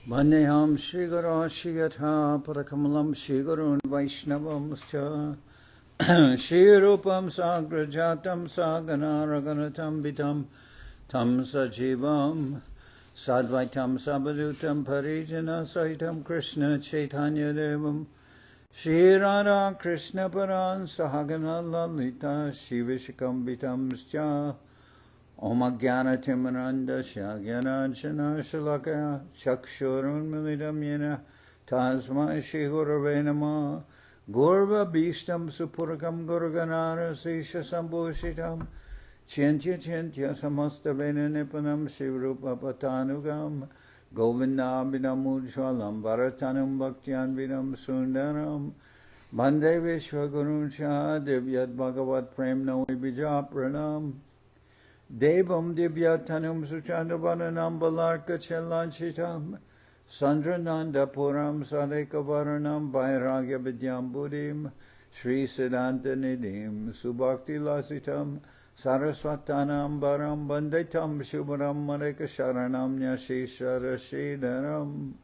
Vandeham Shri Guru Shri Yatha Parakamalam Shri Gurun Vaishnavamscha Shri Rupam Sagrajatam Sagana Raganatam Vitam Tam Sajivam Sadvaitam Sabadutam Parijana Saitam Krishna Chaitanya Devam Shri Radha Krishna Paran Sahagana Lalita Shri Vishakam Vitamscha Om Jnana Timaranda Shagyananjana Shalakaya Chakshurun Milidam Yena Tasma Shri Gurave Namah Gurva Bhishtam Supurakam Gurganara Sisha Sambhushitam Chintya Chintya Samasta Vena Nipanam Shri Rupa Patanugam Govindabhinam Ujwalam Bharatanam Bhaktyan Vinam Sundaram Bande Vishwagurun Shah Divyat Bhagavat Prem Navi Bija Pranam Devam Divyatanum Suchandavanam Balarka Chelanchitam Sandrananda Puram Sadekavaranam Vairagya Vidyam Buddhim Sri Siddhanta Nidhim Subhakti Lasitam Saraswatanam Baram Bandetam Shubharam Mareka Sharanam Nyashisha Rashidaram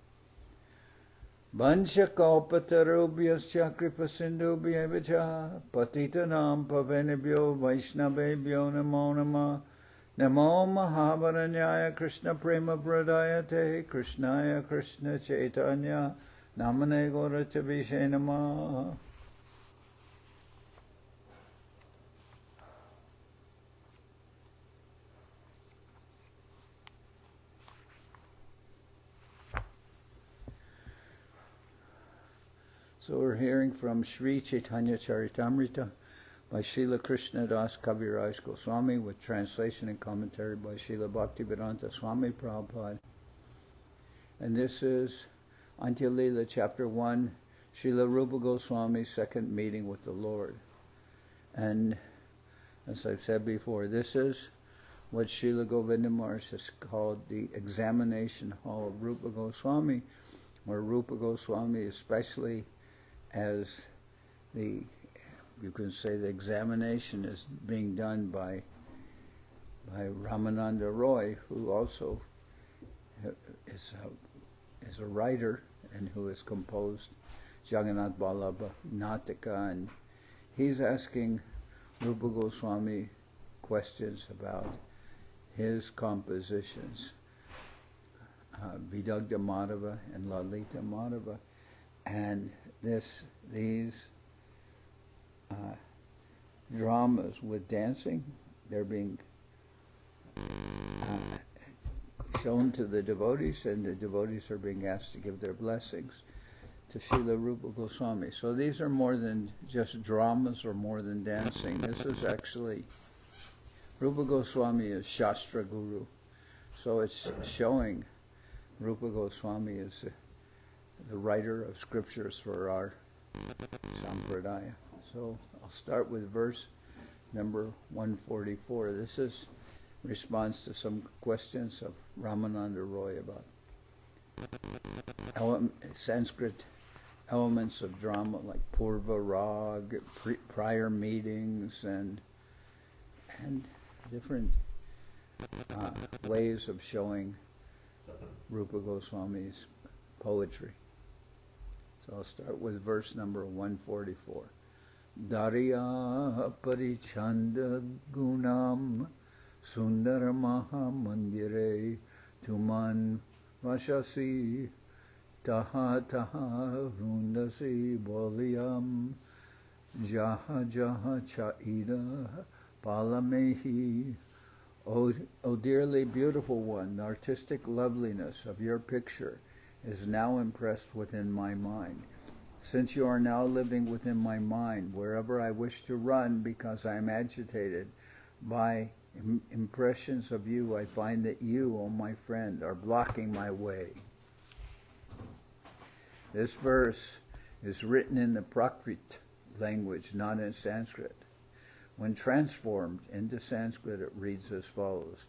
Vanchakalpatarubhyascha Kripasindubhyevacha Patitanam Pavenibhyo Vaishnavebhyo Namo Namah Namo Mahavaranyaya Krishna Prema Pradayate Krishnaya Krishna Chaitanya Namane Gauratavishe Namah. So we're hearing from Sri Chaitanya Charitamrita by Srila Krishna Das Kaviraj Goswami with translation and commentary by Srila Bhaktivedanta Swami Prabhupada. And this is Antya-lila chapter 1, Srila Rupa Goswami's second meeting with the Lord. And as I've said before, this is what Srila Govinda Maharaj has called the examination hall of Rupa Goswami, where Rupa Goswami, especially as you can say the examination is being done by Ramananda Roy, who also is a writer and who has composed Jagannath Puri Nataka, and he's asking Rupa Goswami questions about his compositions, Vidagdha Madhava and Lalita Madhava, and these dramas with dancing, they're being shown to the devotees, and the devotees are being asked to give their blessings to Srila Rupa Goswami. So these are more than just dramas or more than dancing. This is actually, Rupa Goswami is Shastra Guru. So it's showing Rupa Goswami as the writer of scriptures for our sampradaya. So I'll start with verse number 144. This is response to some questions of Ramananda Roy about Sanskrit elements of drama like Purva Rag, prior meetings, and different ways of showing Rupa Goswami's poetry. So I'll start with verse number 144. Darya parichanda gunam sundara maha mandire tuman vashasi taha taha rundasi boliyam jaha jaha chaida palamehi. O dearly beautiful one, the artistic loveliness of your picture is now impressed within my mind. Since you are now living within my mind, wherever I wish to run because I am agitated by impressions of you, I find that you, O my friend, are blocking my way. This verse is written in the Prakrit language, not in Sanskrit. When transformed into Sanskrit, it reads as follows.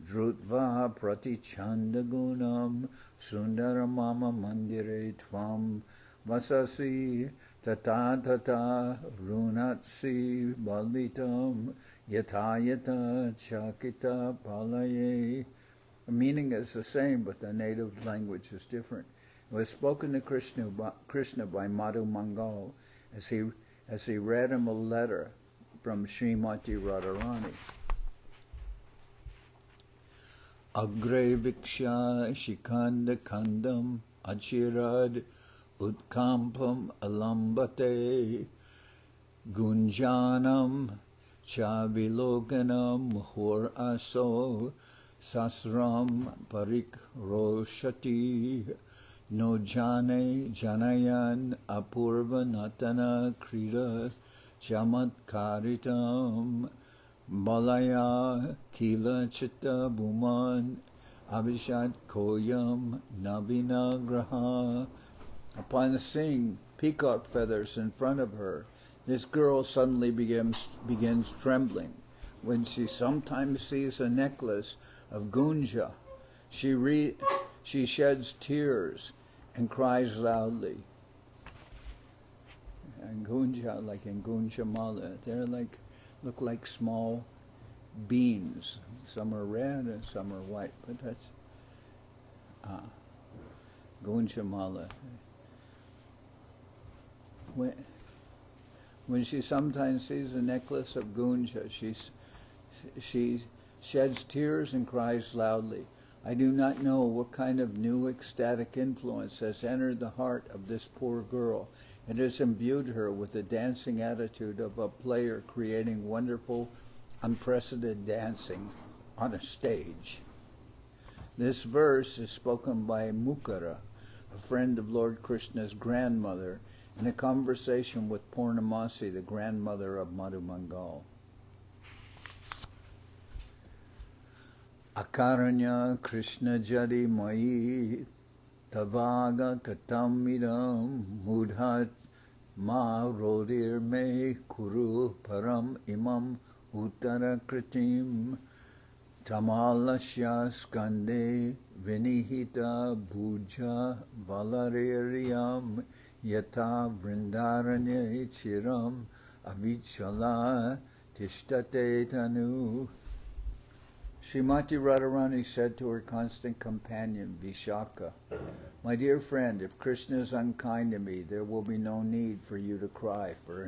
Drutva pratichandagunam sundaramama mandire tvam vasasi tata tata runatsi balitam yata yata chakita palaye The meaning is the same, but the native language is different. It was spoken to Krishna by Madhu Mangal as he read him a letter from Srimati Radharani. Agre Viksha Shikanda Kandam Achirad Utkampam Alambate Gunjanam Chaviloganam Muhur Aso Sasram Parik Roshati No Jane Janayan Apurva Natana Krida Chamatkaritam Malaya Kila Chitta Bhuman Abhishat Koyam Navina Graha. Upon seeing peacock feathers in front of her, this girl suddenly begins trembling. When she sometimes sees a necklace of gunja, she sheds tears and cries loudly. And gunja, like in gunja mala, they're look like small beans. Some are red and some are white, but that's gunja mala. When she sometimes sees a necklace of gunja, she sheds tears and cries loudly. I do not know what kind of new ecstatic influence has entered the heart of this poor girl. It has imbued her with the dancing attitude of a player creating wonderful, unprecedented dancing on a stage. This verse is spoken by Mukara, a friend of Lord Krishna's grandmother, in a conversation with Purnamasi, the grandmother of Madhu Mangal. Akaranya Krishna Jadi Mai Tavaga Katamidam Mudhat Ma Rodir Me Kuru Param Imam Uttara Kritim Tamalasya Skande Vinihita Bhuja Balaririam Yata Vrindaranye Chiram Avichala Tishtate Tanu. Srimati Radharani said to her constant companion, Vishaka, my dear friend, if Krishna is unkind to me, there will be no need for you to cry, for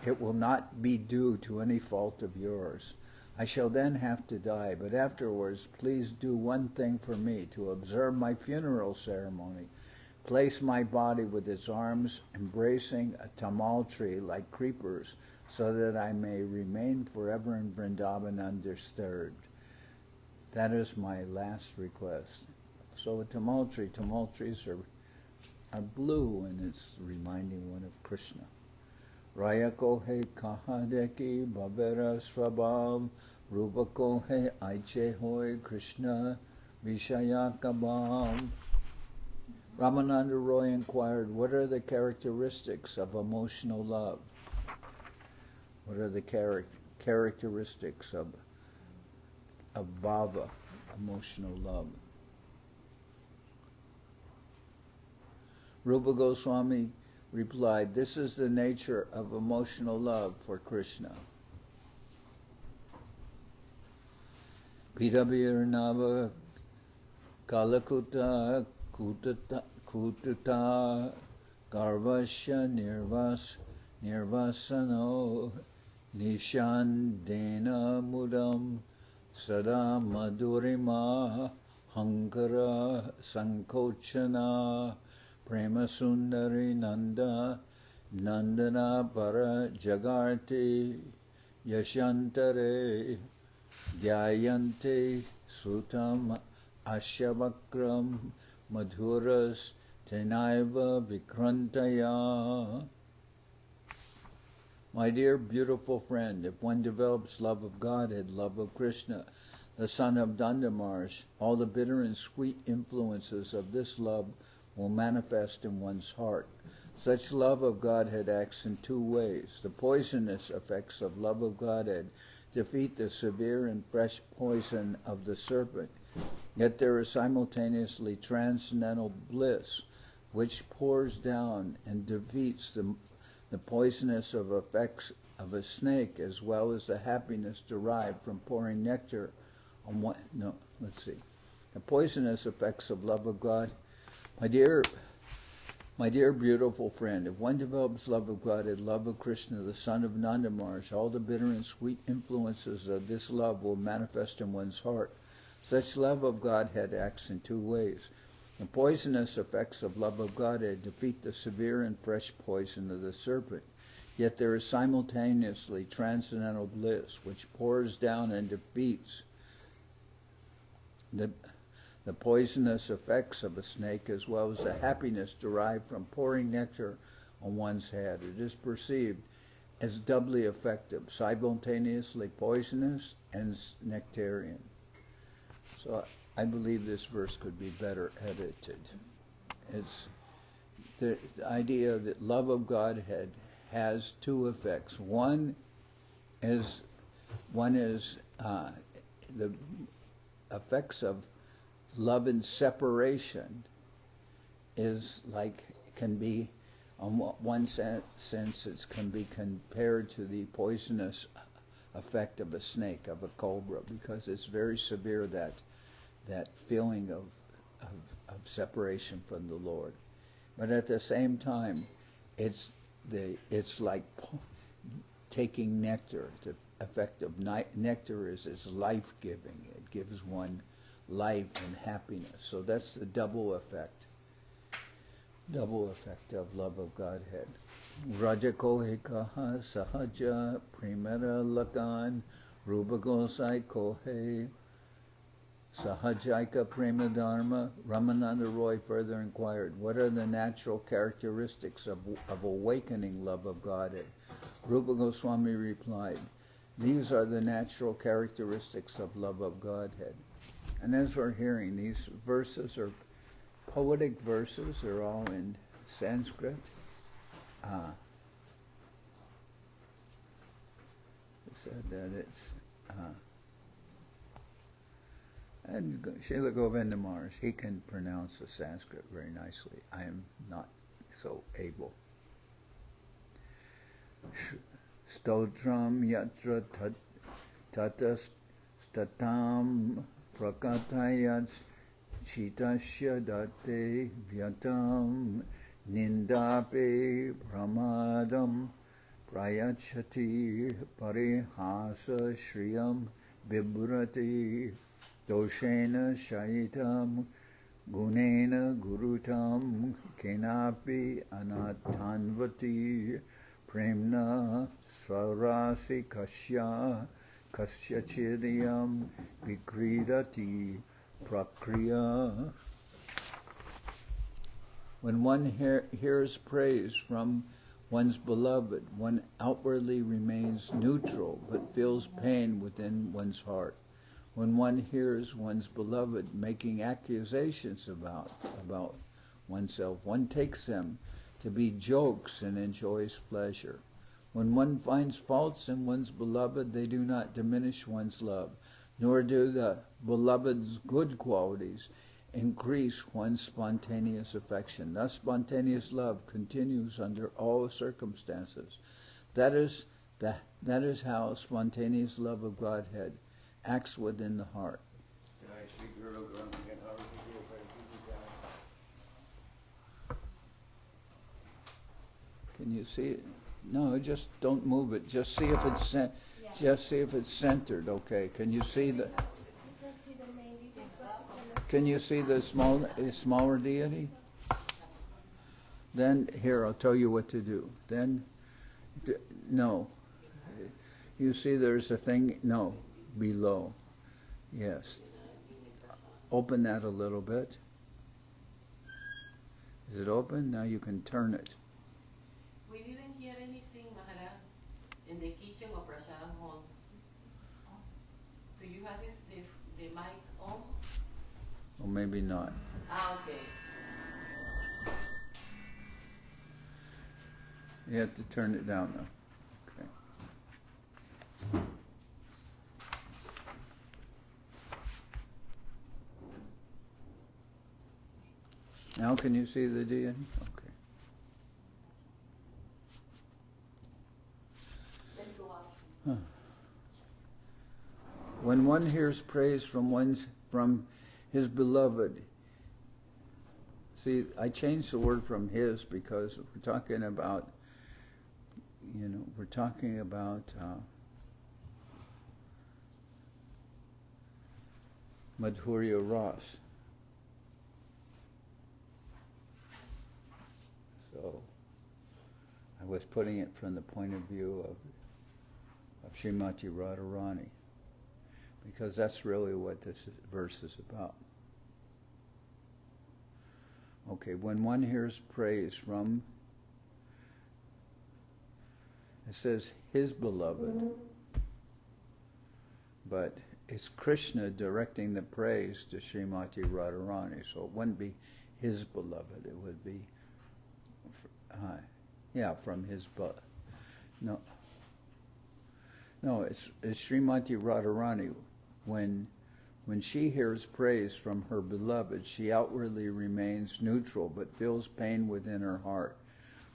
it will not be due to any fault of yours. I shall then have to die, but afterwards please do one thing for me, to observe my funeral ceremony. Place my body with its arms embracing a tamal tree like creepers, so that I may remain forever in Vrindaban undisturbed. That is my last request. So a tamal trees are blue, and it's reminding one of Krishna. Raya ko he kahadeki bhavera svabhav, rupa ko he aiche hoy Krishna vishayakabhav. Ramananda Roy inquired, what are the characteristics of emotional love? What are the characteristics of bhava, emotional love? Rupa Goswami replied, this is the nature of emotional love for Krishna. Pidabhirnava Kalakuta Kutata Garvasya Nirvasano Nishandena Mudam Sada Madhurima Hankara Sankochana Prema Sundari Nandana Para Jagarti Yashantare Dhyayante Sutam Ashyavakram Madhuras Tenaiva Vikrantaya. My dear beautiful friend, if one develops love of Godhead, love of Krishna, the son of Dandamarsh, all the bitter and sweet influences of this love will manifest in one's heart. Such love of Godhead acts in two ways. The poisonous effects of love of Godhead defeat the severe and fresh poison of the serpent. Yet there is simultaneously transcendental bliss, which pours down and defeats the poisonous of effects of a snake, as well as the happiness derived from pouring nectar on let's see. The poisonous effects of love of God. My dear beautiful friend, if one develops love of God and love of Krishna, the son of Nanda Maharaj, all the bitter and sweet influences of this love will manifest in one's heart. Such love of Godhead acts in two ways. The poisonous effects of love of Godhead defeat the severe and fresh poison of the serpent. Yet there is simultaneously transcendental bliss, which pours down and defeats the poisonous effects of a snake, as well as the happiness derived from pouring nectar on one's head. It is perceived as doubly effective, simultaneously poisonous and nectarian. So I believe this verse could be better edited. It's the idea that love of Godhead has two effects. One is the effects of love and separation is like, can be, on one sense, it can be compared to the poisonous effect of a snake, of a cobra, because it's very severe, that feeling of separation from the Lord. But at the same time, it's like taking nectar. The effect of nectar is life-giving. It gives one life and happiness. So that's the double effect of love of Godhead. Rajakohikaha sahaja primera lakan rupa gosai kohe sahajaika prema dharma. Ramananda Roy further inquired, what are the natural characteristics of awakening love of Godhead? Rupa Goswami replied, these are the natural characteristics of love of Godhead. And as we're hearing, these verses are poetic verses. They're all in Sanskrit. It said that it's... and Srila Govinda Maharaj, he can pronounce the Sanskrit very nicely. I am not so able. Stotram yatra tatas statam prakatayats chitasya date vyatam nindape pramadam prayachati parihasa shriyam bibrati doshena shaitam gunena gurutam kenapi anatanvati premna swarasi kasya chidiyam vikridati prakriya. When one hears praise from one's beloved, one outwardly remains neutral but feels pain within one's heart. When one hears one's beloved making accusations about oneself, one takes them to be jokes and enjoys pleasure. When one finds faults in one's beloved, they do not diminish one's love, nor do the beloved's good qualities increase one's spontaneous affection. Thus, spontaneous love continues under all circumstances. That is how spontaneous love of Godhead acts within the heart. Can you see it? No, just don't move it. Just see if it's just see if it's centered. Okay. Can you see the? Can you see the smaller deity? Then here, I'll tell you what to do. Then, no. You see, there's a thing. No, below. Yes. Open that a little bit. Is it open? Now you can turn it. We didn't hear anything, Maharaj, in the kitchen or Prasad hall. Do you have it, the mic on? Or maybe not. Okay. You have to turn it down now. Okay. Now can you see the deity? Okay. Huh. When one hears praise from one's from his beloved. See, I changed the word from his because we're talking about, Madhurya Ras. So I was putting it from the point of view of Srimati Radharani, because that's really what this verse is about. Okay, when one hears praise from, it says his beloved, but it's Krishna directing the praise to Srimati Radharani, so it wouldn't be his beloved, it would be, from his beloved. No, it's Srimati Radharani. When she hears praise from her beloved, she outwardly remains neutral but feels pain within her heart.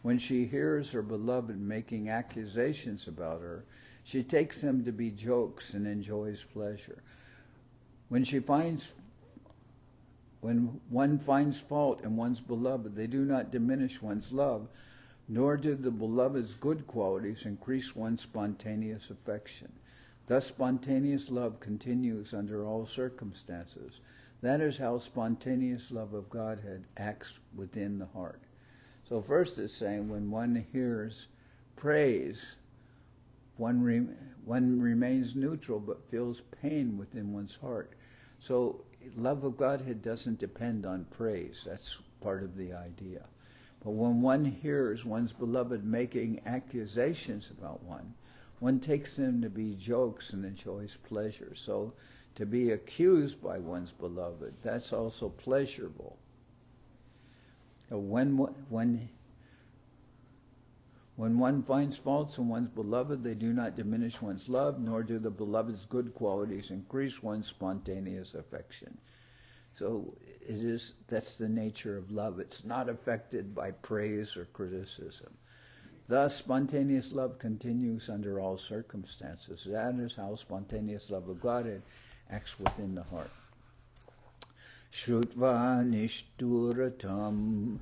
When she hears her beloved making accusations about her, she takes them to be jokes and enjoys pleasure. When one finds fault in one's beloved, they do not diminish one's love, nor do the beloved's good qualities increase one's spontaneous affection. Thus, spontaneous love continues under all circumstances. That is how spontaneous love of Godhead acts within the heart. So first it's saying when one hears praise, one remains neutral but feels pain within one's heart. So love of Godhead doesn't depend on praise. That's part of the idea. But when one hears one's beloved making accusations about one takes them to be jokes and enjoys pleasure. So to be accused by one's beloved, that's also pleasurable. So when one finds faults in one's beloved, they do not diminish one's love, nor do the beloved's good qualities increase one's spontaneous affection. So that's the nature of love. It's not affected by praise or criticism. Thus, spontaneous love continues under all circumstances. That is how spontaneous love of Godhead acts within the heart. Shrutva nishturatam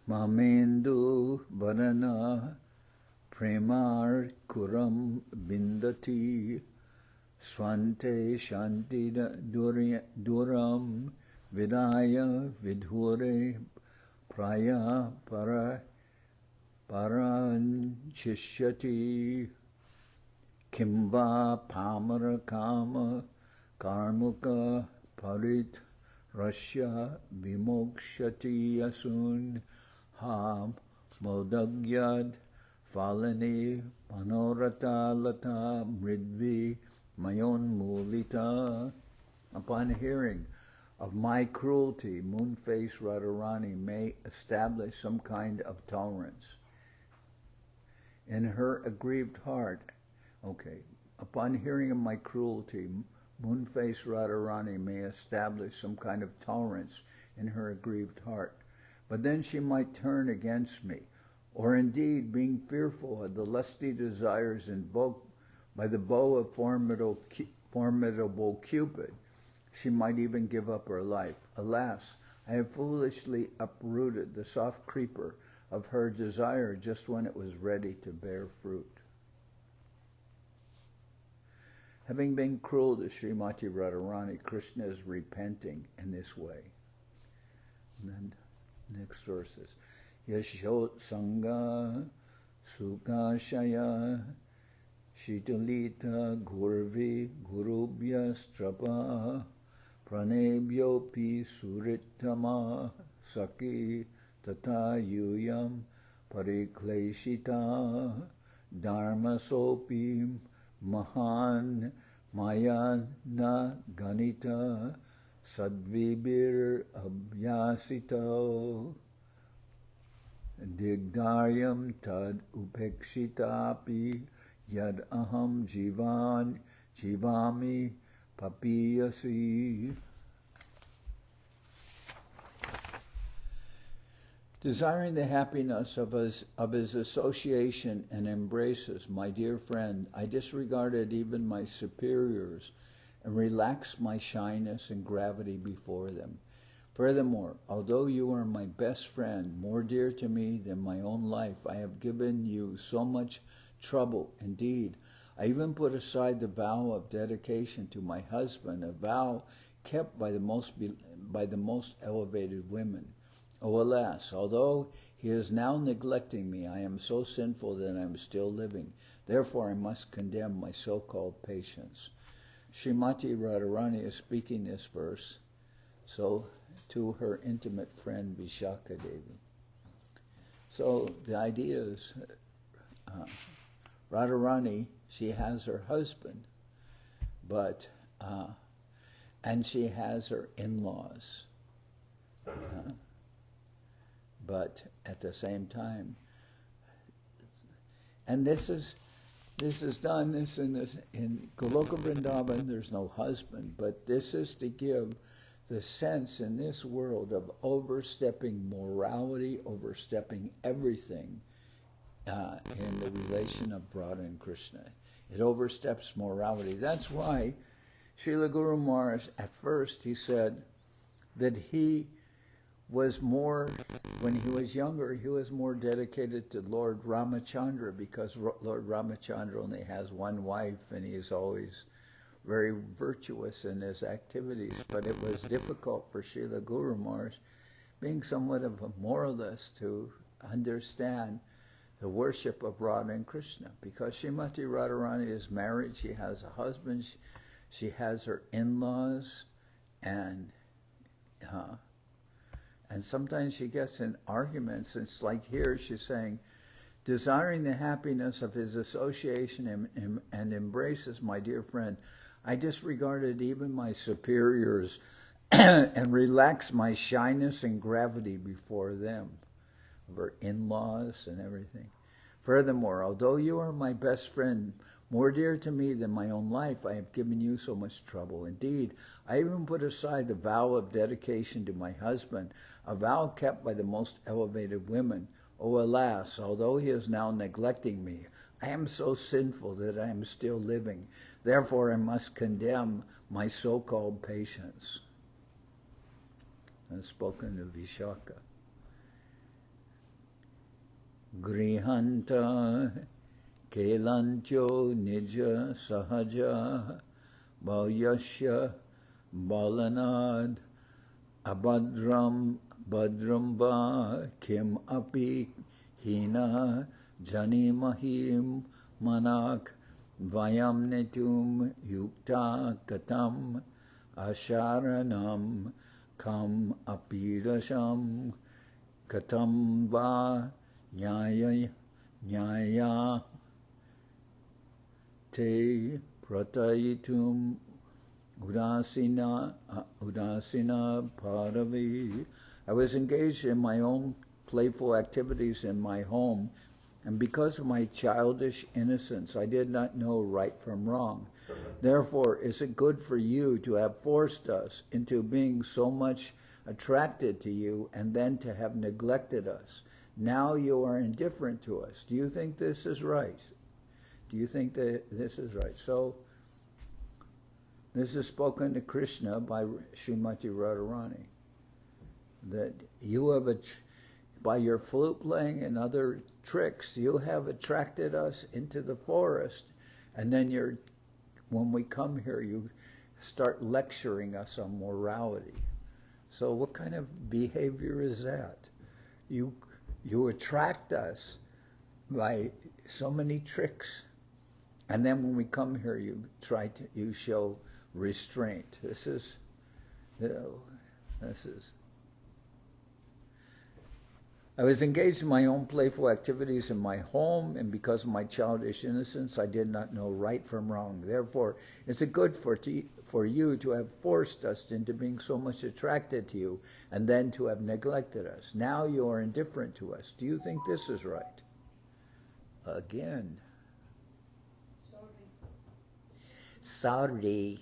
mamendu varana premar kuram bindati swante shanti duram vidaya vidhure praya paranchishyati kimva pamara kama karmuka parit rasya vimokshati asun ham modagyad falani manorata lata mridvi mayon mulita. Upon hearing of my cruelty, moon-faced Radharani may establish some kind of tolerance. In her aggrieved heart, upon hearing of my cruelty, moon-faced Radharani may establish some kind of tolerance in her aggrieved heart. But then she might turn against me, or indeed, being fearful of the lusty desires invoked by the bow of formidable Cupid, she might even give up her life. Alas, I have foolishly uprooted the soft creeper of her desire just when it was ready to bear fruit. Having been cruel to Srimati Radharani, Krishna is repenting in this way. And then next verses. Yashot Sangha Sukashaya Shitalita Gurvi Gurubhya Strapa Pranebhyopi Suritama Saki Tata Yuyam Parikleshita Dharma Sopi Mahan Mayana Ganita Sadvibir Abhyasito Digdaryam Tad Upekshitapi Yad Aham Jivami Papiyasi. Desiring the happiness of his association and embraces, my dear friend, I disregarded even my superiors and relax my shyness and gravity before them. Furthermore, although you are my best friend, more dear to me than my own life, I have given you so much trouble. Indeed, I even put aside the vow of dedication to my husband, a vow kept by the most elevated women. Oh, alas, although he is now neglecting me, I am so sinful that I am still living. Therefore, I must condemn my so-called patience. Srimati Radharani is speaking this verse to her intimate friend Vishakha Devi. So the idea is Radharani, she has her husband, but and she has her in-laws. But at the same time, and this is done in Goloka Vrindaban. There's no husband, but this is to give the sense in this world of overstepping morality, overstepping everything in the relation of Radha and Krishna. It oversteps morality. That's why Srila Guru Maharaj, at first, he said that he was more, when he was younger, he was more dedicated to Lord Ramachandra, because Lord Ramachandra only has one wife and he's always very virtuous in his activities. But it was difficult for Srila Guru Maharaj, being somewhat of a moralist, to understand the worship of Radha and Krishna, because Srimati Radharani is married, she has a husband, she has her in-laws, and sometimes she gets in arguments. It's like here she's saying, desiring the happiness of his association and embraces my dear friend, I disregarded even my superiors and relaxed my shyness and gravity before them, of her in-laws and everything. Furthermore, although you are my best friend, more dear to me than my own life, I have given you so much trouble. Indeed, I even put aside the vow of dedication to my husband, a vow kept by the most elevated women. Oh, alas, although he is now neglecting me, I am so sinful that I am still living. Therefore, I must condemn my so-called patience. That's spoken to Vishakha. Grihanta kelancho nija sahaja bhavyasya balanad abhadram va kim api hina janimahim manak vayam netum yukta katam asharanam kam apirasham katam va nyaya te pratayitum udasina paravi. I was engaged in my own playful activities in my home, and because of my childish innocence, I did not know right from wrong. Therefore, is it good for you to have forced us into being so much attracted to you and then to have neglected us? Now you are indifferent to us. Do you think this is right? Do you think that this is right? So, this is spoken to Krishna by Srimati Radharani. That you have, by your flute playing and other tricks, you have attracted us into the forest, and then when we come here, you start lecturing us on morality. So what kind of behavior is that? You attract us by so many tricks, and then when we come here, you show restraint. This is. I was engaged in my own playful activities in my home, and because of my childish innocence, I did not know right from wrong. Therefore, is it good for you to have forced us into being so much attracted to you, and then to have neglected us? Now you are indifferent to us. Do you think this is right? Again. Sorry.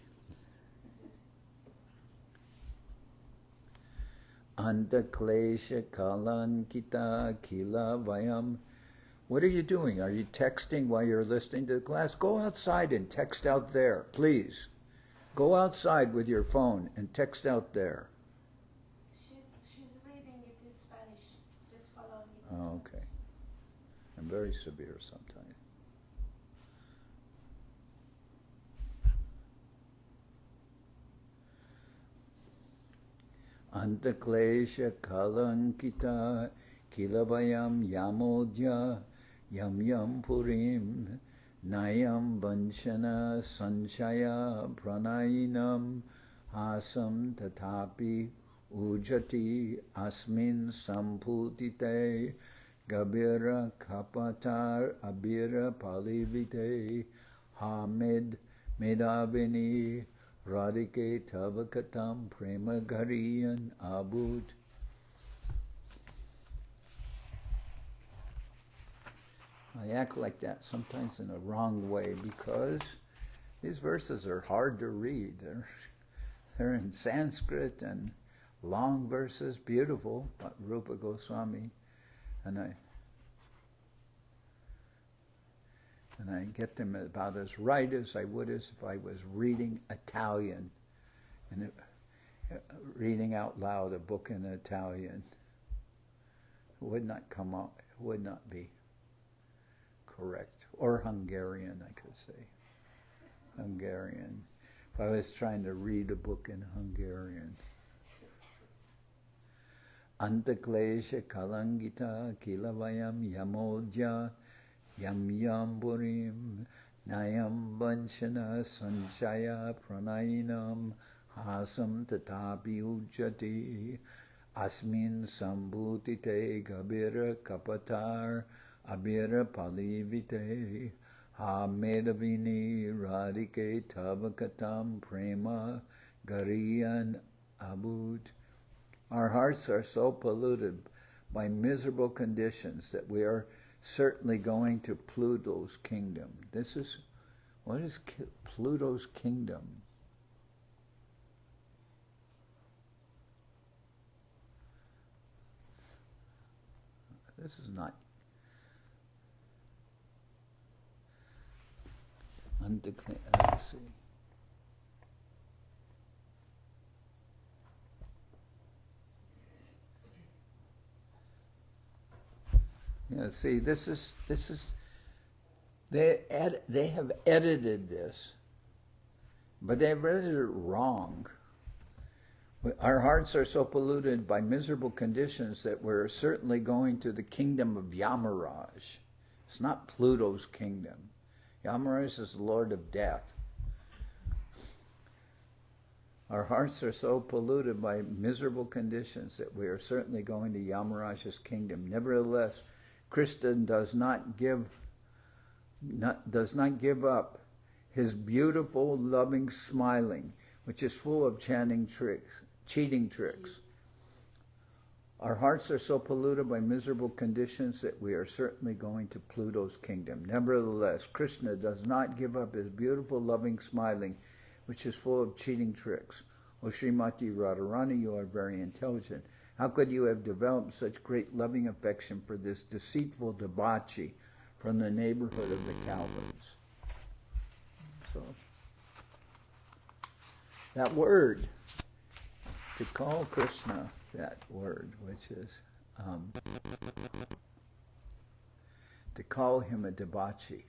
Antaklesha kalankita kila vayam. What are you doing? Are you texting while you're listening to the class? Go outside and text out there, please. Go outside with your phone and text out there. She's reading it in Spanish. Just following it. Oh, okay. I'm very severe sometimes. Antaklesha kalankita kilavayam yamodya yam yam purim nayam vanshana sanshaya pranayinam asam tatapi ujati asmin samputite gabira kapatar abira palivite hamid medavini Radhike Tavakatam Prema Gariyan Abud. I act like that sometimes in a wrong way because these verses are hard to read. They're in Sanskrit and long verses, beautiful, but Rupa Goswami. And I get them about as right as I would as if I was reading Italian and reading out loud a book in Italian. It would not come out, it would not be correct. Or Hungarian, I could say. Hungarian. If I was trying to read a book in Hungarian. Antaklesha kalangita kilavayam yamodya Yam yam burim nayam vanshana sanchaya pranayinam hasam tatapi ujjati asmin sambhutite gabira kapatar abira palivite ha medavini radhike tavakatam prema gariyan abud. Our hearts are so polluted by miserable conditions that we are certainly going to Pluto's kingdom. What is Pluto's kingdom? This is not undeclared. Let's see. Yeah, see, this is they have edited this, but they've edited it wrong. Our hearts are so polluted by miserable conditions that we're certainly going to the kingdom of Yamaraj. It's not Pluto's kingdom. Yamaraj is the Lord of death. Our hearts are so polluted by miserable conditions that we are certainly going to Yamaraj's kingdom. Nevertheless, Krishna does not give up his beautiful, loving smiling, which is full of cheating tricks. Our hearts are so polluted by miserable conditions that we are certainly going to Pluto's kingdom. Nevertheless, Krishna does not give up his beautiful, loving smiling, which is full of cheating tricks. O Srimati Radharani, you are very intelligent. How could you have developed such great loving affection for this deceitful debauchee from the neighborhood of the Calvins? So, that word, to call Krishna that word, which is to call him a debauchee.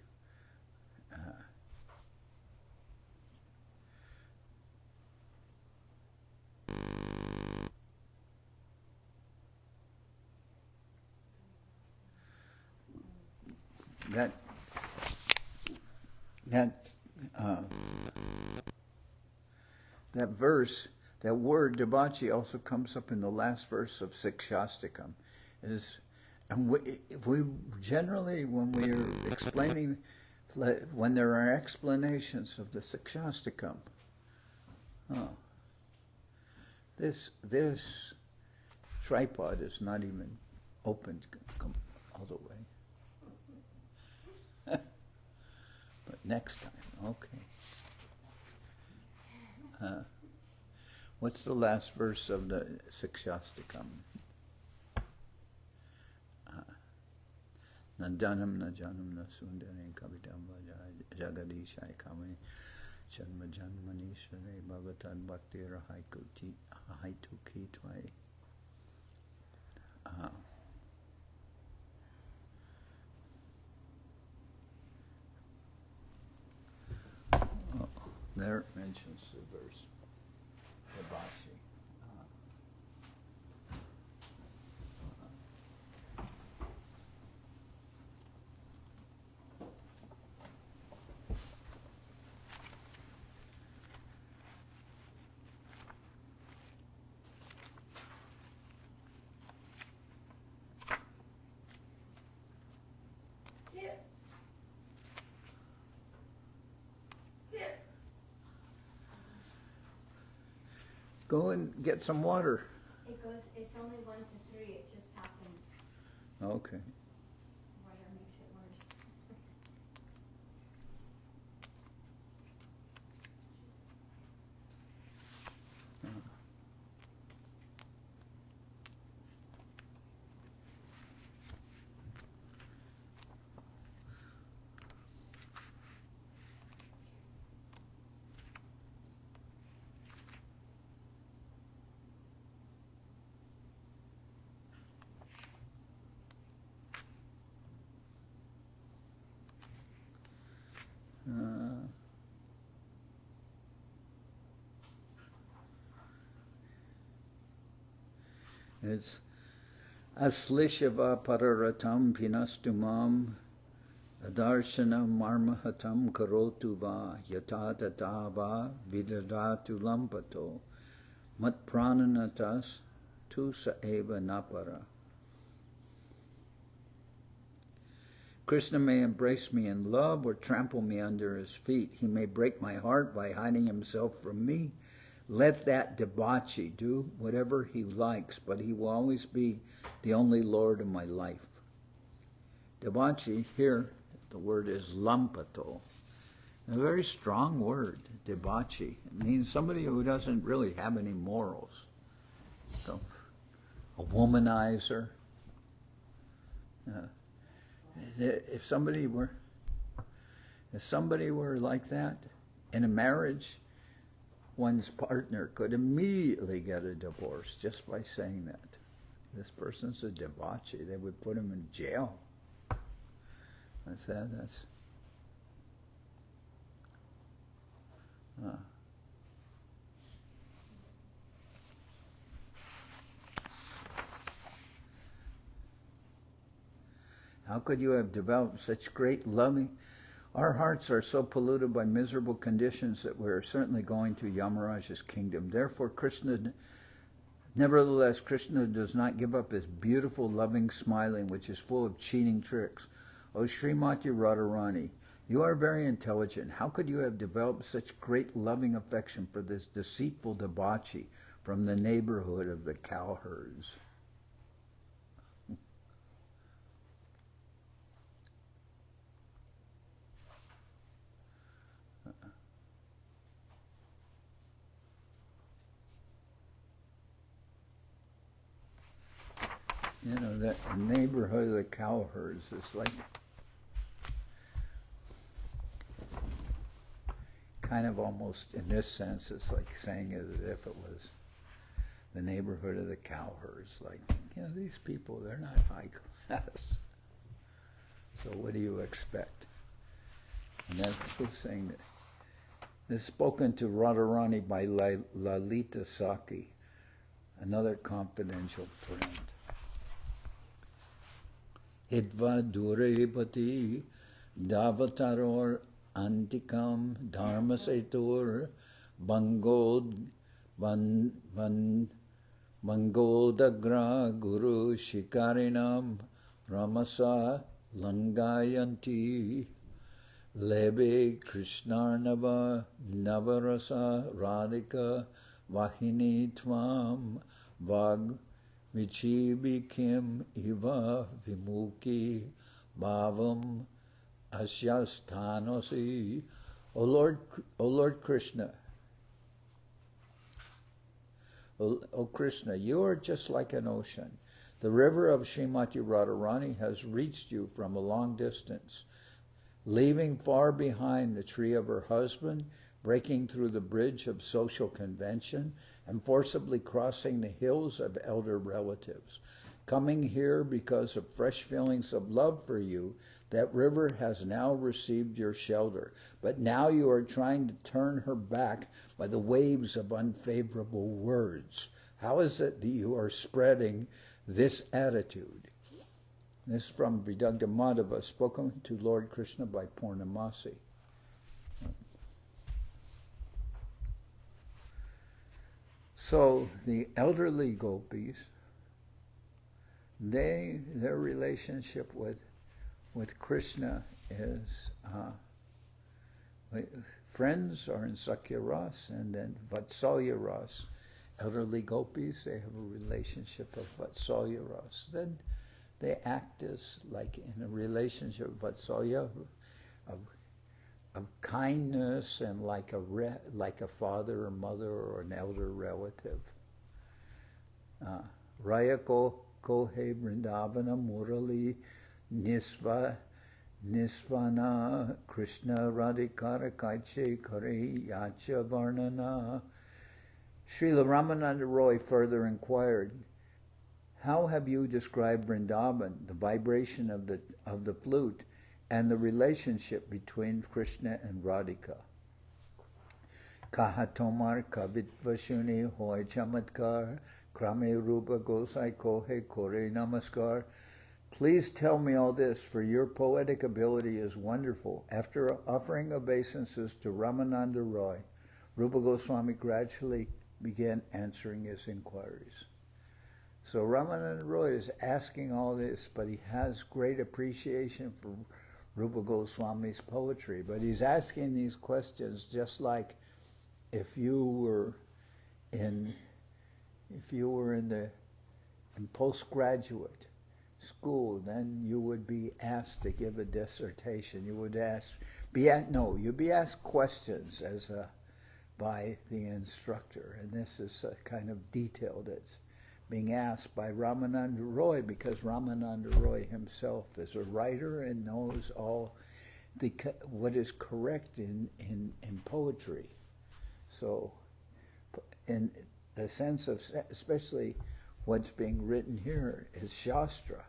That verse, that word debauchee, also comes up in the last verse of Sikshastikam. And we generally, when we are explaining, when there are explanations of the Sikshastikam, this tripod is not even opened all the way. But next time, okay. What's the last verse of the Sikshastikam? Nadanam na janam na sundarim kavitam vajay jagadishai kamani Janma Janmanishware Bhagatad Bhaktir Haituki Tvai. There it mentions the verse, Hibachi. Go and get some water. It's only 1 to 3, it just happens. Okay. Water makes it worse. It's Aslishava pararatam pinastumam adarsanam marmahatam karotu va yatata va vidadatu lampato mat prananatas tu sa eva napara. Krishna may embrace me in love or trample me under his feet. He may break my heart by hiding himself from me. Let that debauchee do whatever he likes, but he will always be the only Lord of my life. Debauchee, here, the word is lampato. A very strong word, debauchee. It means somebody who doesn't really have any morals. So, a womanizer. If somebody were like that in a marriage, one's partner could immediately get a divorce just by saying that. This person's a debauchee. They would put him in jail. That's that. That's. How could you have developed such great loving? Our hearts are so polluted by miserable conditions that we are certainly going to Yamaraj's kingdom. Therefore, nevertheless, Krishna does not give up his beautiful, loving smiling, which is full of cheating tricks. O Srimati Radharani, you are very intelligent. How could you have developed such great loving affection for this deceitful debauchee from the neighborhood of the cowherds? You know, that neighborhood of the cowherds is like kind of almost, in this sense, it's like saying it as if it was the neighborhood of the cowherds. Like, you know, these people, they're not high class. So what do you expect? And that's who's saying that. This is spoken to Radharani by Lalita Saki, another confidential friend. Hidva durepati davataror antikam dharma setur bangodagra guru shikarinam ramasa langayanti lebe krishnarnava navarasa radhika vahini tvam vag Vichibikim iva vimuki bhavam asyasthanosi. O Lord Krishna, O Krishna, you are just like an ocean. The river of Srimati Radharani has reached you from a long distance. Leaving far behind the tree of her husband, breaking through the bridge of social convention and forcibly crossing the hills of elder relatives. Coming here because of fresh feelings of love for you, that river has now received your shelter. But now you are trying to turn her back by the waves of unfavorable words. How is it that you are spreading this attitude? This is from Vidagdha Madhava, spoken to Lord Krishna by Purnamasi. So the elderly gopis, their relationship with Krishna is friends are in Sakya Ras, and then Vatsalya Ras. Elderly gopis, they have a relationship of Vatsalya Ras. Then they act as like in a relationship of Vatsalya, of kindness and like a father or mother or an elder relative. Raya kohe Vrindavana Murali Nisvana Krishna Radhikara Kaiche Kare Yacha Varnana. Srila Ramananda Roy further inquired, how have you described Vrindaban, the vibration of the flute, and the relationship between Krishna and Radhika? Kaha tomar kavitvashuni hoy chamatkar, krame rupa gosai kohe kore namaskar. Please tell me all this, for your poetic ability is wonderful. After offering obeisances to Ramananda Roy, Rupa Goswami gradually began answering his inquiries. So Ramananda Roy is asking all this, but he has great appreciation for Rupa Goswami's poetry. But he's asking these questions just like if you were in postgraduate school, then you would be asked to give a dissertation. You would you'd be asked questions by the instructor, and this is a kind of detail that's being asked by Ramananda Roy, because Ramananda Roy himself is a writer and knows all what is correct in poetry. So, in the sense of, especially what's being written here is Shastra.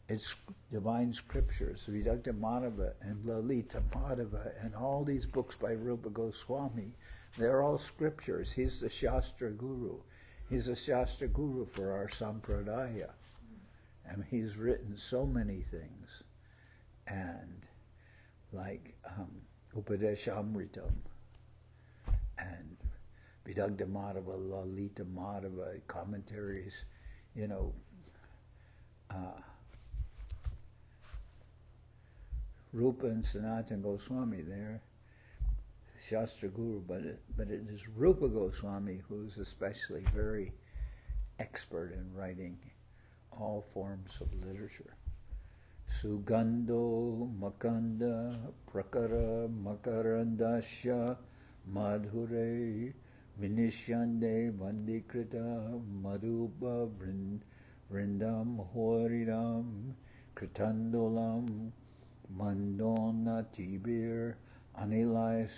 It's divine scriptures, Vidagdha Madhava and Lalita Madhava, and all these books by Rupa Goswami. They're all scriptures. He's the Shastra Guru. He's a Shastra Guru for our sampradaya. And he's written so many things. And like Upadeshamritam and Vidagdha Madhava, Lalita Madhava, commentaries, Rupa and Sanatana Goswami, they're Shastra Guru, but it is Rupa Goswami who's especially very expert in writing all forms of literature. Sugandho Makanda Prakara Makarandasya Madhure Vinishyande Vandikrita Madhuba Vrindam Horidam Kritandolam Mandona Tibir Anilais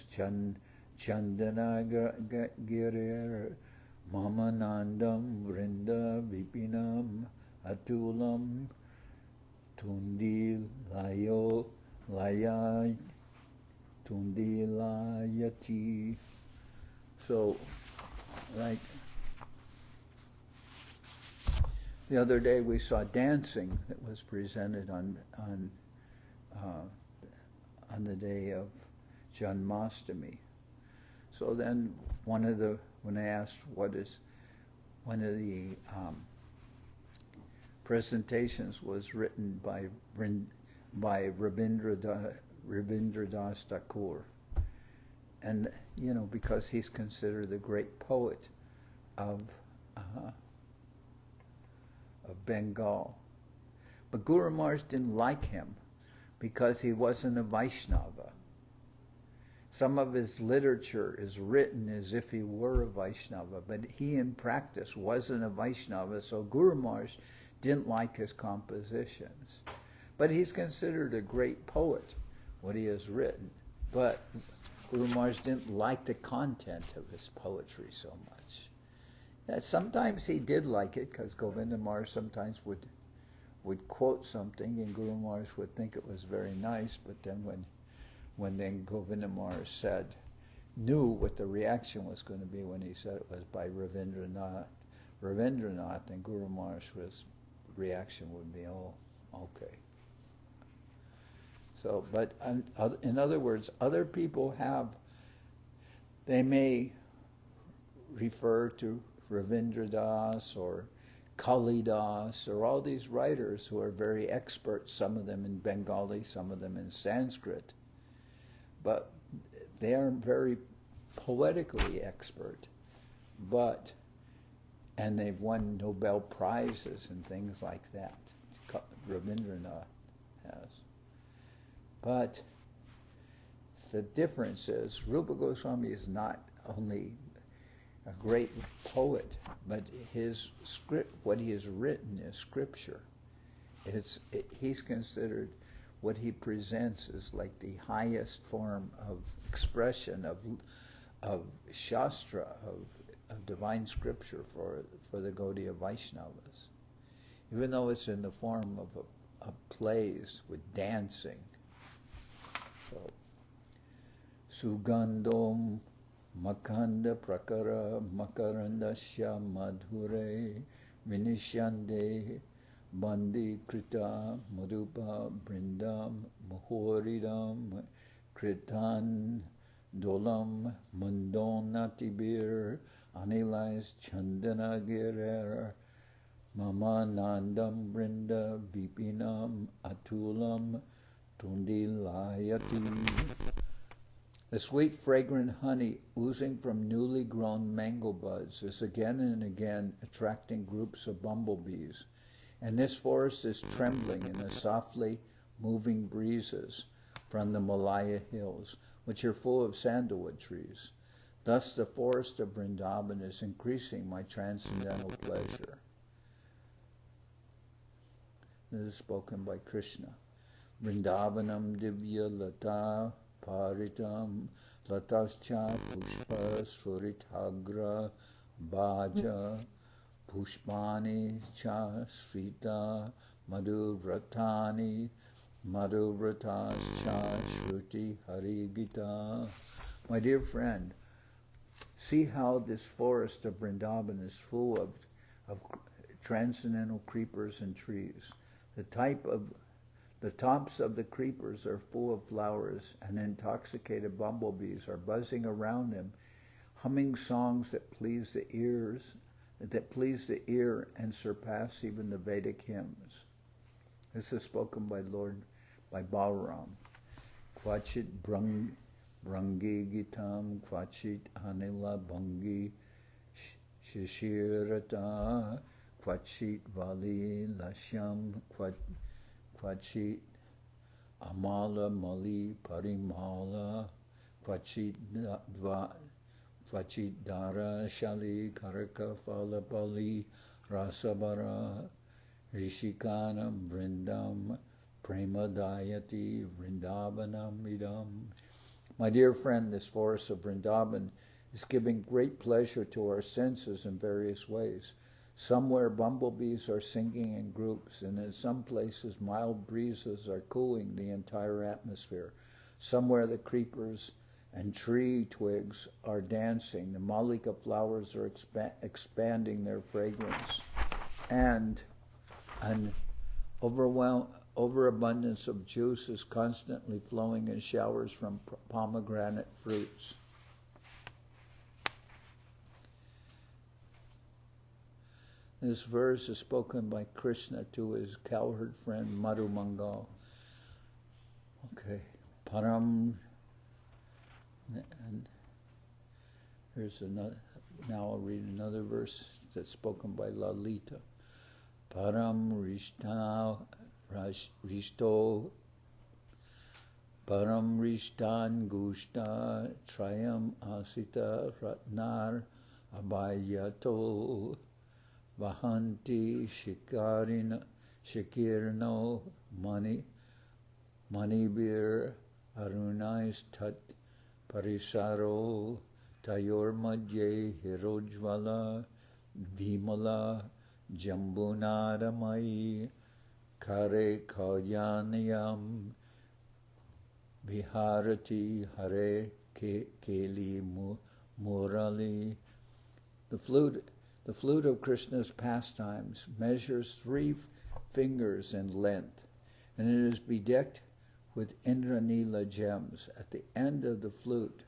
Chandana Girir Mamanandam Vrinda Vipinam Atulam Tundi Layati. So, like the other day we saw dancing that was presented on the day of Janmashtami. So then when I asked what is one of the presentations was written by Haridas Thakur, and because he's considered the great poet of Bengal, but Guru Maharaj didn't like him because he wasn't a Vaishnava. Some of his literature is written as if he were a Vaishnava, but he in practice wasn't a Vaishnava, so Guru Maharaj didn't like his compositions. But he's considered a great poet, what he has written. But Guru Maharaj didn't like the content of his poetry so much. Yeah, sometimes he did like it, because Govinda Maharaj sometimes would quote something, and Guru Maharaj would think it was very nice, but then when then Govinda Maharaj knew what the reaction was going to be when he said it was by Ravindranath, and Guru Maharaj's reaction would be, oh, okay. So, but in other words, other people they may refer to Ravindradas or Kalidas or all these writers who are very expert, some of them in Bengali, some of them in Sanskrit, but they are very poetically expert, and they've won Nobel Prizes and things like that. Ravindranath has. But the difference is, Rupa Goswami is not only a great poet, but his script, what he has written is scripture. He's considered, what he presents is like the highest form of expression of Shastra, of divine scripture for the Gaudiya Vaishnavas. Even though it's in the form of plays with dancing. So, Sugandom Makanda Prakara Makarandasya Madhure Vinishande Bandi Krita Madhupa Brindam Muhoridam Kritan Dolam Mandonatibir Anilais Chandana Girer Mama Nandam Brinda Vipinam Atulam Tundilayati. The sweet fragrant honey oozing from newly grown mango buds is again and again attracting groups of bumblebees, and this forest is trembling in the softly moving breezes from the Malaya hills, which are full of sandalwood trees. Thus the forest of Vrindaban is increasing my transcendental pleasure. This is spoken by Krishna. Vrindavanam divya lata paritam latascha pushpa suritagra bhaja pushpani cha srita madhuvratani madhuvratas cha shruti harigita. My dear friend, see how this forest of Vrindavan is full of transcendental creepers and trees. The tops of the creepers are full of flowers, and intoxicated bumblebees are buzzing around them, humming songs that please the ear and surpass even the Vedic hymns. This is spoken by Balaram. Kvachit Brangi Gitam, Kvachit Anila Bangi Shishirata, Kvachit Vali Lashyam, Kvachit Amala Mali Parimala, Kvachit Dara Shali Karaka Falapali Rasabara Rishikanam Vrindam Premadayati Vrindavanam Idam. My dear friend, this forest of Vrindavan is giving great pleasure to our senses in various ways. Somewhere bumblebees are singing in groups, and in some places mild breezes are cooling the entire atmosphere. Somewhere the creepers and tree twigs are dancing. The malika flowers are expanding their fragrance. And an overabundance of juice is constantly flowing in showers from pomegranate fruits. This verse is spoken by Krishna to his cowherd friend Madhu Mangal. Okay, Param, and here's another. Now I'll read another verse that's spoken by Lalita. Param Rishto Param Rishtan Gushta Trayam Asita Ratnar Abhayato Vahanti Shikirno Manibir arunais tat parisaro tayor madhye hirojvala vimala jambunaramai kare kalyanayam viharati hare keli murali. The flute of Krishna's pastimes measures 3 fingers in length, and it is bedecked with Antya-lila gems. At the end of the flute,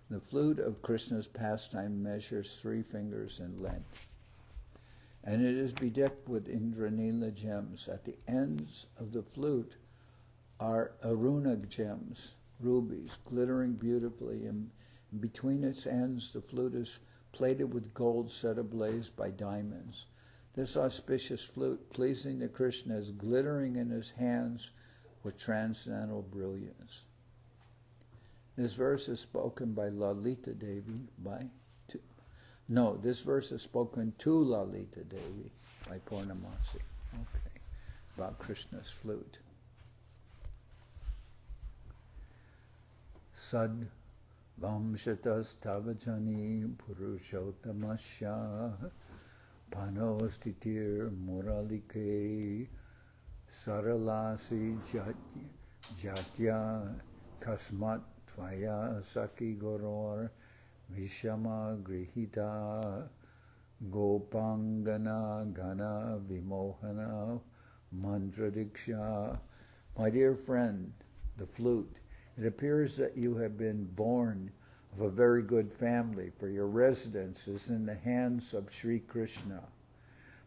the flute of Krishna's pastime measures 3 fingers in length, and it is bedecked with Antya-lila gems. At the ends of the flute are aruna gems, rubies, glittering beautifully, and between its ends the flute is plated with gold set ablaze by diamonds. This auspicious flute, pleasing to Krishna, is glittering in his hands with transcendental brilliance. This verse is spoken by Lalita Devi this verse is spoken to Lalita Devi by Purnamasi. Okay, about Krishna's flute. Sad vamshatas tavajani purushottamasya panostitir muralike saralasi jatya kasmat tvaya saki goror vishama grihita gopangana gana vimohana mantradiksha. My dear friend, the flute, it appears that you have been born of a very good family, for your residence is in the hands of Sri Krishna.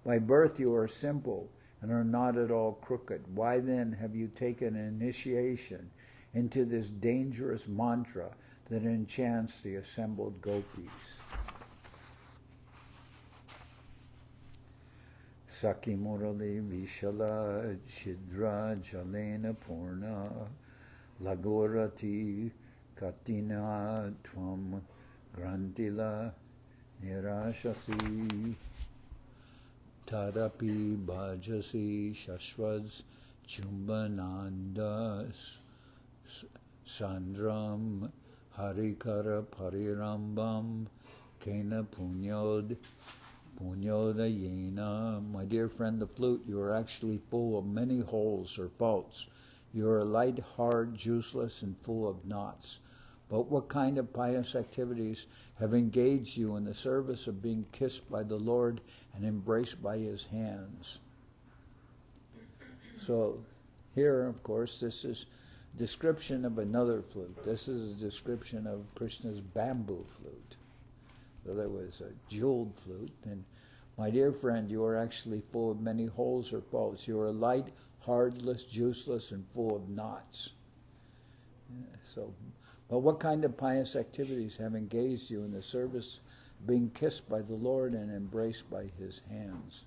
By birth you are simple and are not at all crooked. Why then have you taken an initiation into this dangerous mantra that enchants the assembled gopis? Saki Murali Vishala Chidra Jalena Purna Lagorati Katina Tvam Grantila Nirashasi Tadapi Bhajasi Shashvaz Chumbananda Sandram Harikara Parirambam Kena Punyodayena. My dear friend, the flute, you are actually full of many holes or faults. You are light, hard, juiceless, and full of knots. But what kind of pious activities have engaged you in the service of being kissed by the Lord and embraced by his hands? So here, of course, this is a description of another flute. This is a description of Krishna's bamboo flute. So there was a jeweled flute. And my dear friend, you are actually full of many holes or faults. You are light, hardless, juiceless, and full of knots. But what kind of pious activities have engaged you in the service of being kissed by the Lord and embraced by his hands?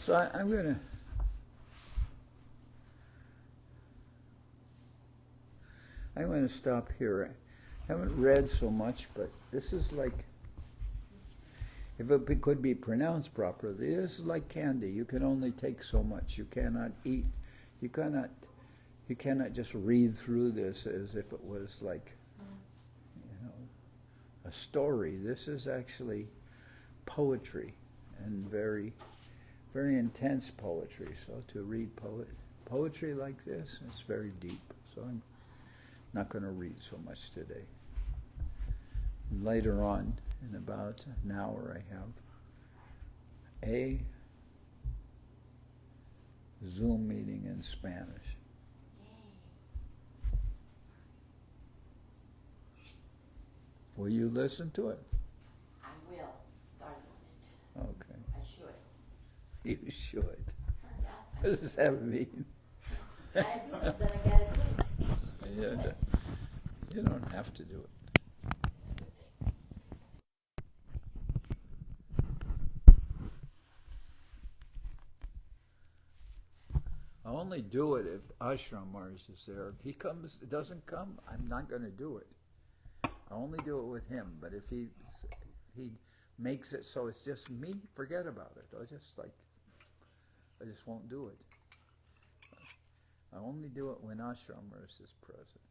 So I'm going to stop here. I haven't read so much, but this is like, if it could be pronounced properly, this is like candy. You can only take so much. You cannot eat. You cannot just read through this as if it was like, a story. This is actually poetry, and very, very intense poetry. So to read poetry like this, it's very deep. So I'm not going to read so much today. Later on, in about an hour, I have a Zoom meeting in Spanish. Will you listen to it? I will start on it. You should. What does that mean? I do it, but I gotta do it. Yeah, you don't have to do it. I only do it if Ashram Mars is there. If he doesn't come, I'm not going to do it. I only do it with him. But if he makes it so it's just me, forget about it. I just won't do it. I only do it when Ashram Mars is present,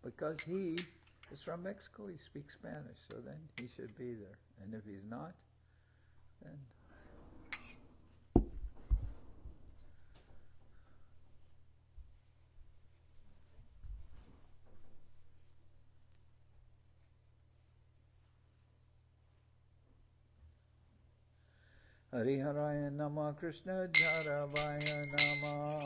because he is from Mexico. He speaks Spanish, so then he should be there. And if he's not, then. Hariharaya Nama Krishna Jaravaya Nama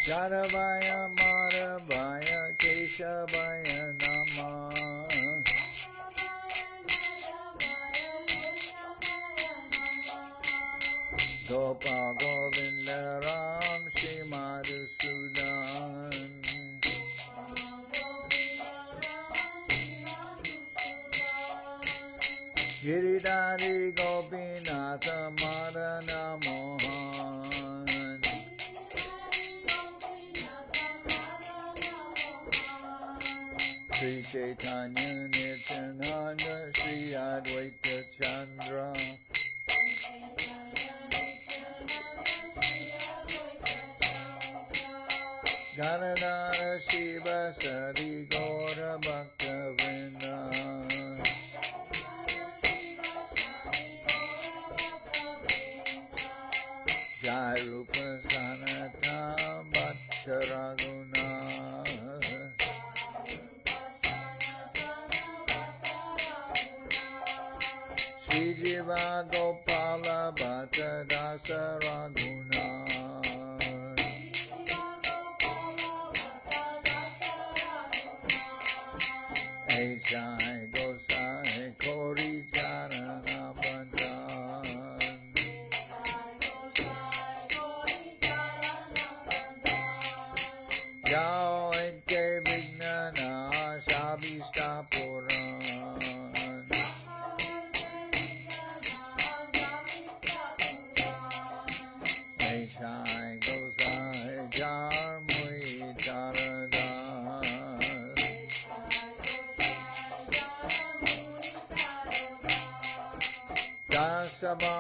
Jaravaya Maravaya Keshavaya Nama Gopa Govinda Ram Shri Madhusudan Giridhari Gopinatha Marana Mohan Sri Chaitanya Nityananda Sri Advaita Chandra Ganadhara Shiva Sari Gaura Bhakta Vrinda Jai Rupa Sanatana Bhatta Raguna Shri Jiva Gopala Bhatta Dasa Raguna Jai Gosai Kori Charana Bandhan Jao Enke Vignana Shabishta Puran Jai Gosai Jar Mui Charadan Dasabha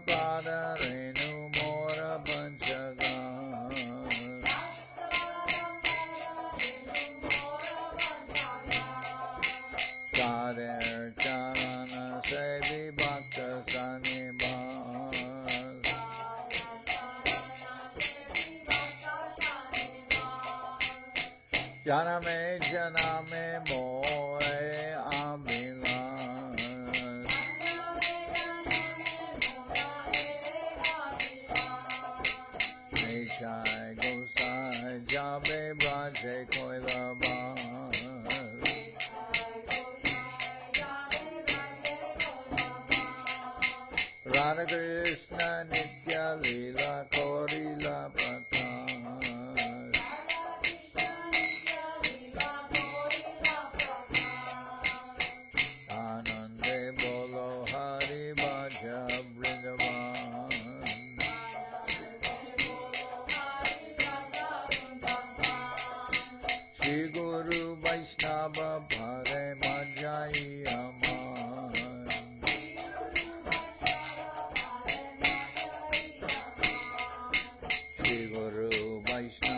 Pada Renu Mora Panchagan Kader Charana Sevi Bhakta Sanibas Janame Janame Moe Amilas Jai Gosai Jabe Braje Koilabas Radha Krishna Antya-lila Korila Prakash Anande Bolo Hari Bhaja Vrindaban Shri Guru Vaishnava Bhare Majai Aman Shri Guru Vaishnava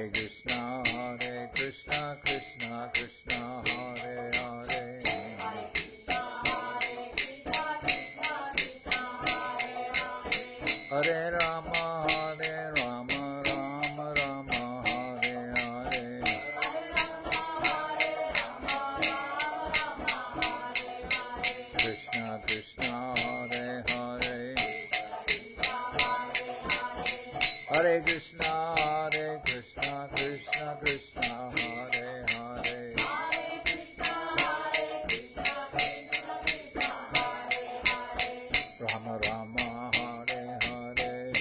Hare Krishna, Krishna Krishna, Hare Hare. Hare Rama, Rama Rama, Hare Hare. Krishna Krishna, Hare Hare. Hare Krishna, Krishna Krishna, Hare Hare. Rama Rama, Hare Hare.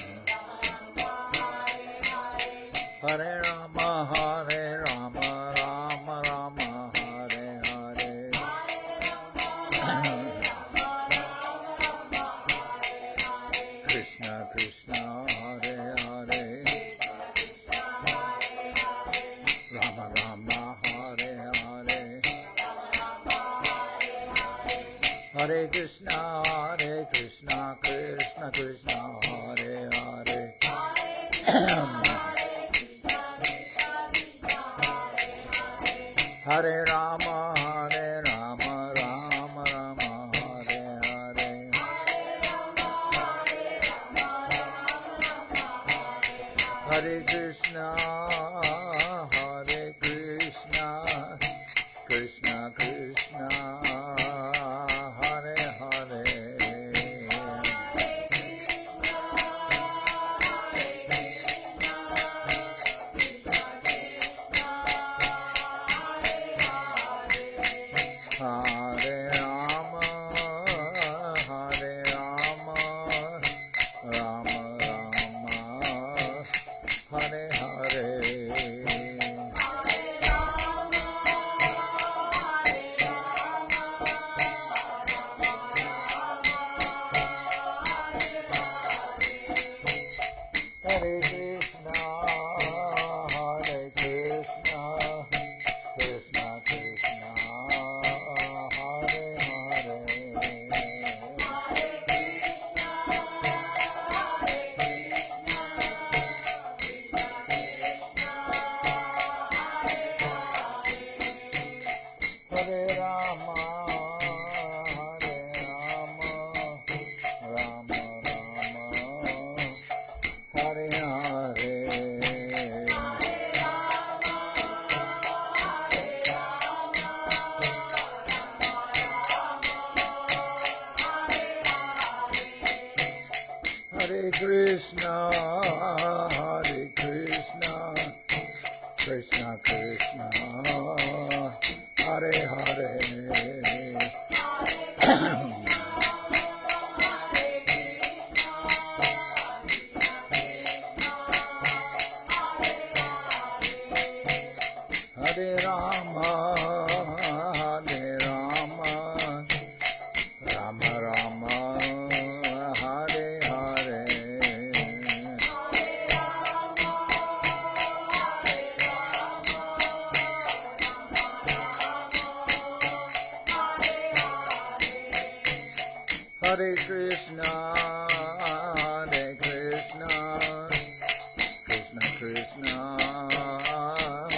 Hare Rama, Rama Rama, Hare Hare. Krishna Krishna, Hare Hare. Rama Rama, Hare Hare. Hare Krishna, Krishna Krishna, Hare Hare. Hare Rama, Rama Rama, Hare Hare. Hare Krishna, Krishna Krishna, Hare Hare. Hare Rama, Rama Rama, Hare Hare. Hare Krishna, Krishna Krishna, Hare Hare. Hare Rama, Rama Rama, Hare Hare. Hare Krishna, Krishna Krishna, Hare Hare. Hare Rama, Rama Rama, Hare Hare. Hare Krishna, Krishna Krishna,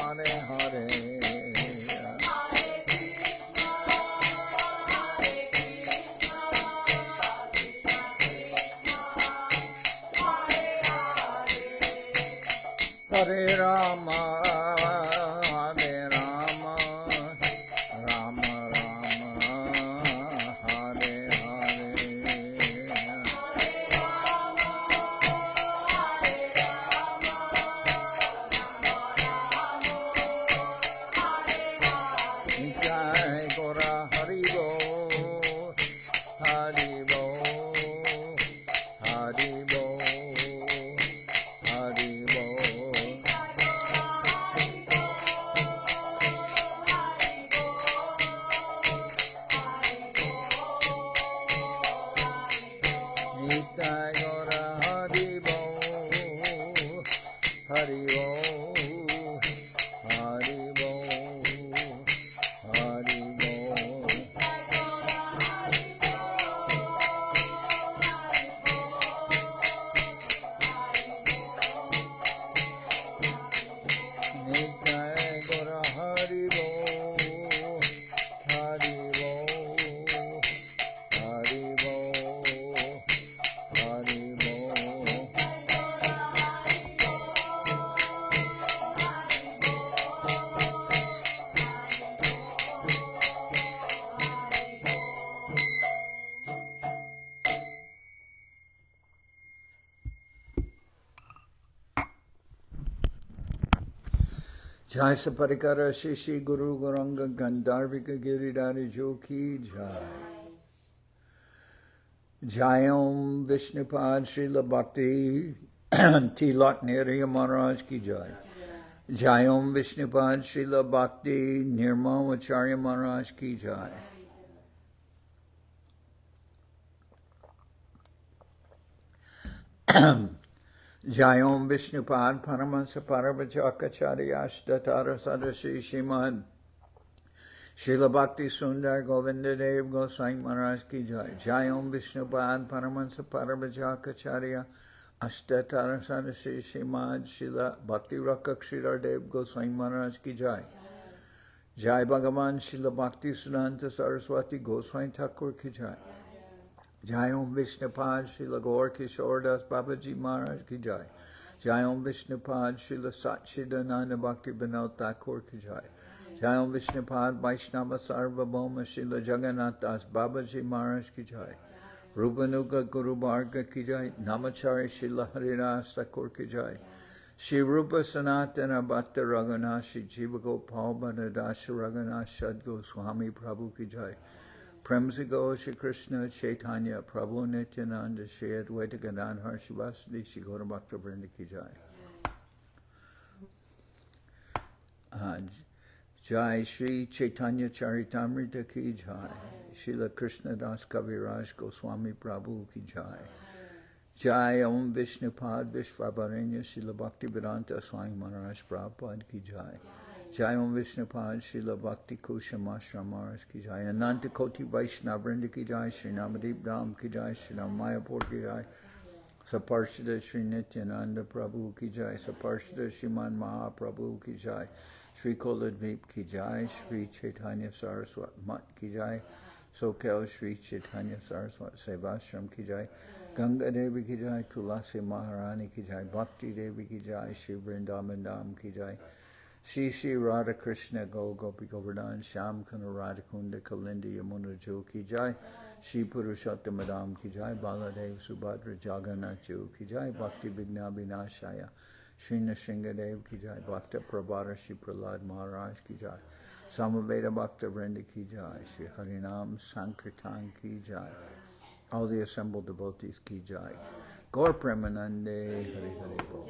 Hare Hare. Hare Rama, Rama Rama, Hare Hare. Jai Gora Hari Bol, Hari Bol, Hari Bol, Hari Bol. Jai Saparikara Shishi Guru Goranga Gandharvika Giridhari Jo Ki Jai. Jai Om Vishnupad Srila Bhakti Tilak Neriya Maharaj Ki Jai. Jai Om Vishnupad Srila Bhakti Nirmal Acharya Maharaj Ki Jai. Jai Om Vishnupad Paramansa Parabhajaka Ashtatara Sadashi Shimad Srila Bhakti Sundar Govinda Dev Goswami Maharaj Ki Jai. Jai Om Vishnupad Paramansa Parabhajaka Ashtatara Sadashi Shimad Srila Bhakti Rakshidhar Dev Goswami Maharaj Ki Jai. Jai Bhagavan Srila Bhakti Siddhanta Saraswati Goswami Thakur Ki Jai. Jai Om Vishnupad Srila Gaur Kishore Das Babaji Maharaj Ki Jai. Jai Om Vishnupad Srila Satchidananda Bhakti Vinod Thakur Ki Jai. Jai Om Vishnupad Vaishnava Sarvabhauma Srila Jagannath Das Babaji Maharaj Ki Jai. Rupanuga Guru Bharga Ki Jai. Namachari Srila Haridas Thakur Ki Jai. Shri Rupa Sanatana Bhatta Raghunath Shri Jiva Gopal Bhattadasa Raghunath Shad Goswami Prabhu Ki Jai. Premsigo Shri Krishna Chaitanya Prabhu Nityananda Shri Advaita Gadadhar Shivasadi Shri Gaura Bhakta Vrinda Ki Jai. Jai Sri Chaitanya Charitamrita Ki Jai. Srila Krishna Das Kaviraj Goswami Prabhu Ki Jai. Jai Om Vishnupad Vishvabaranya Srila Bhakti Vedanta Swami Maharaj Prabhupada Ki Jai. Jai Om Vishnupad Srila Bhakti Kushamashram Maharaj Ki Jai. Ananta Koti Vaishnava Vrinda Ki Jai. Sri Namadeep Dham Ki Jai. Sri Mayapur Ki Jai. Saparshada Sri Nityananda Prabhu Ki Jai. Saparshada Sriman Mahaprabhu Ki Jai. Sri Koladvip Ki Jai. Sri Chaitanya Saraswat Mat Ki Jai. Sokel Sri Chaitanya Saraswat Sevashram Ki Jai. Ganga Devi Ki Jai. Tulasi Maharani Ki Jai. Bhakti Devi Ki Jai. Sri Vrindaban Dham Ki Jai. Shri Shri Radha Krishna Gopi Govardhan Sham Kana Radhakunda Kalindi Yamuna Jo Ki Jai. Shri Purushottam Madam Ki Jai. Baladev Subhadra Jagannath Jo Ki Jai. Bhakti Vigna Vinashaya Shri Nrsingadev Ki Jai. Bhakta Prabhara Shri Prahlad Maharaj Ki Jai. Samaveda Bhakta Vrinda Ki Jai. Shri Harinam Sankirtan Ki Jai. All the assembled devotees Ki Jai. Gaur Premanande Hari Hari Bol.